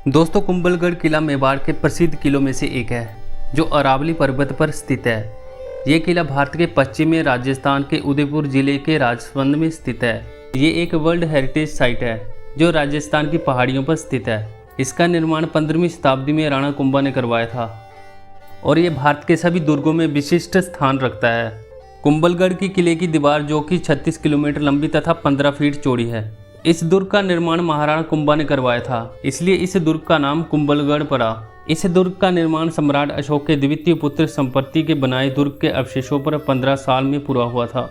दोस्तों, कुंभलगढ़ किला मेवाड़ के प्रसिद्ध किलों में से एक है जो अरावली पर्वत पर स्थित है। ये किला भारत के पश्चिमी राजस्थान के उदयपुर जिले के राजसमंद में स्थित है। ये एक वर्ल्ड हेरिटेज साइट है जो राजस्थान की पहाड़ियों पर स्थित है। इसका निर्माण 15वीं शताब्दी में राणा कुंभा ने करवाया था और ये भारत के सभी दुर्गों में विशिष्ट स्थान रखता है। कुंभलगढ़ की किले की दीवार जो कि 36 किलोमीटर लंबी तथा 15 फीट चौड़ी है। इस दुर्ग का निर्माण महाराणा कुंभा ने करवाया था, इसलिए इस दुर्ग का नाम कुंभलगढ़ पड़ा। इस दुर्ग का निर्माण सम्राट अशोक के द्वितीय पुत्र संपत्ति के बनाए दुर्ग के अवशेषों पर 15 साल में पूरा हुआ था।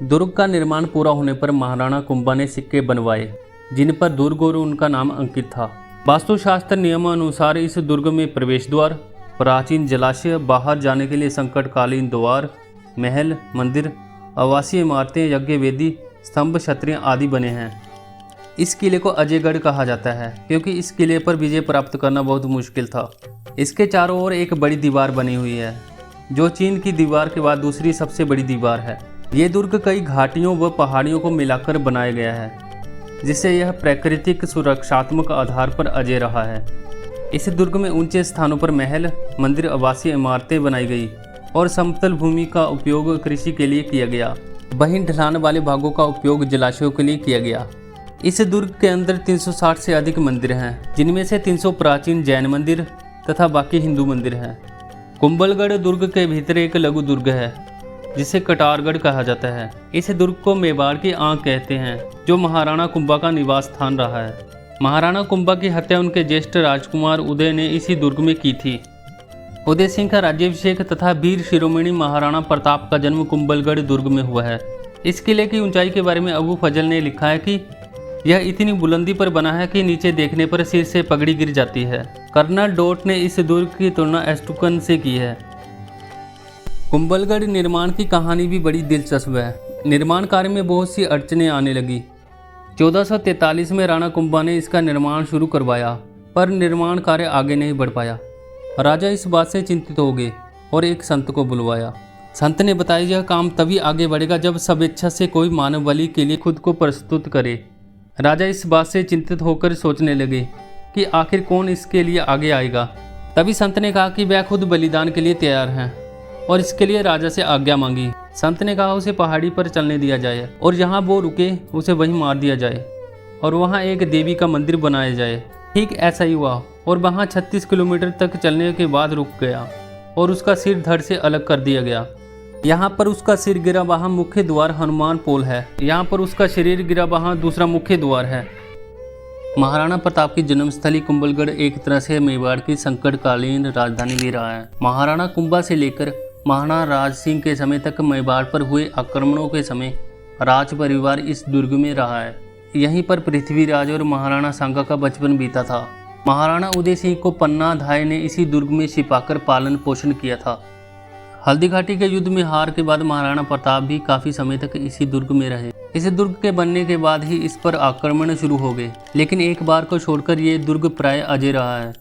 दुर्ग का निर्माण पूरा होने पर महाराणा कुंभा ने सिक्के बनवाए जिन पर दुर्ग और उनका नाम अंकित था। वास्तुशास्त्र नियमानुसार इस दुर्ग में प्रवेश द्वार, प्राचीन जलाशय, बाहर जाने के लिए संकटकालीन द्वार, महल, मंदिर, आवासीय इमारतें, यज्ञ वेदी, स्तंभ, छतरियां आदि बने हैं। इस किले को अजयगढ़ कहा जाता है क्योंकि इस किले पर विजय प्राप्त करना बहुत मुश्किल था। इसके चारों ओर एक बड़ी दीवार बनी हुई है जो चीन की दीवार के बाद दूसरी सबसे बड़ी दीवार है। ये दुर्ग कई घाटियों व पहाड़ियों को मिलाकर बनाया गया है जिससे यह प्राकृतिक सुरक्षात्मक आधार पर अजय रहा है। इस दुर्ग में ऊंचे स्थानों पर महल, मंदिर, आवासीय इमारतें बनाई गई और समतल भूमि का उपयोग कृषि के लिए किया गया। वहीं ढलान वाले भागों का उपयोग जलाशयों के लिए किया गया। इस दुर्ग के अंदर 360 से अधिक मंदिर हैं जिनमें से 300 प्राचीन जैन मंदिर तथा बाकी हिंदू मंदिर हैं। कुंभलगढ़ दुर्ग के भीतर एक लघु दुर्ग है जिसे कटारगढ़ कहा जाता है। इस दुर्ग को मेवाड़ की आंख कहते हैं जो महाराणा कुंभा का निवास स्थान रहा है। महाराणा कुंभा की हत्या उनके ज्येष्ठ राजकुमार उदय ने इसी दुर्ग में की थी। उदय सिंह का राज्याभिषेक तथा वीर शिरोमणि महाराणा प्रताप का जन्म कुंभलगढ़ दुर्ग में हुआ है। इस किले की ऊंचाई के बारे में अबू फजल ने लिखा है कि यह इतनी बुलंदी पर बना है कि नीचे देखने पर सिर से पगड़ी गिर जाती है। कर्नल डोट ने इस दुर्ग की तुलना एस्टुकन से की है। कुंभलगढ़ निर्माण की कहानी भी बड़ी दिलचस्प है। निर्माण कार्य में बहुत सी अड़चनें आने लगी। 1443 में राणा कुंभा ने इसका निर्माण शुरू करवाया पर निर्माण कार्य आगे नहीं बढ़ पाया। राजा इस बात से चिंतित हो गए और एक संत को बुलवाया। संत ने बताया यह काम तभी आगे बढ़ेगा जब स्वेच्छा से कोई मानव बलि के लिए खुद को प्रस्तुत करे। राजा इस बात से चिंतित होकर सोचने लगे कि आखिर कौन इसके लिए आगे आएगा। तभी संत ने कहा कि वह खुद बलिदान के लिए तैयार हैं और इसके लिए राजा से आज्ञा मांगी। संत ने कहा उसे पहाड़ी पर चलने दिया जाए और जहाँ वो रुके उसे वहीं मार दिया जाए और वहाँ एक देवी का मंदिर बनाया जाए। ठीक ऐसा ही हुआ और वहाँ 36 किलोमीटर तक चलने के बाद रुक गया और उसका सिर धड़ से अलग कर दिया गया। यहाँ पर उसका सिर गिरा वहाँ मुख्य द्वार हनुमान पोल है। यहाँ पर उसका शरीर गिरा वहाँ दूसरा मुख्य द्वार है। महाराणा प्रताप की जन्मस्थली कुंभलगढ़ एक तरह से मेवाड़ की संकटकालीन राजधानी भी रहा है। महाराणा कुंभा से लेकर महाराणा राज सिंह के समय तक मेवाड़ पर हुए आक्रमणों के समय राज परिवार इस दुर्ग में रहा है। यहीं पर पृथ्वीराज और महाराणा सांगा का बचपन बीता था। महाराणा उदय सिंह को पन्ना धाय ने इसी दुर्ग में छिपाकर पालन पोषण किया था। हल्दी घाटी के युद्ध में हार के बाद महाराणा प्रताप भी काफी समय तक इसी दुर्ग में रहे। इस दुर्ग के बनने के बाद ही इस पर आक्रमण शुरू हो गए, लेकिन एक बार को छोड़कर ये दुर्ग प्राय अजय रहा है।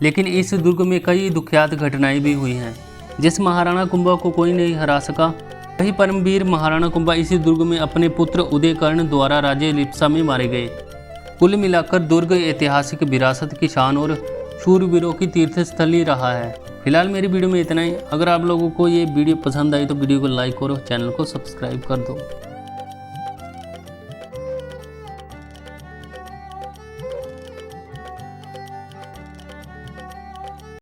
लेकिन इस दुर्ग में कई दुखद घटनाएं भी हुई हैं। जिस महाराणा कुंभा को कोई नहीं हरा सका, वही परमवीर महाराणा कुंभा इसी दुर्ग में अपने पुत्र उदयकर्ण द्वारा राजे लिप्सा में मारे गए। कुल मिलाकर दुर्ग ऐतिहासिक विरासत की शान और शूरवीरों की तीर्थस्थली रहा है। फिलहाल मेरी वीडियो में इतना ही। अगर आप लोगों को ये वीडियो पसंद आई तो वीडियो को लाइक करो, चैनल को सब्सक्राइब कर दो।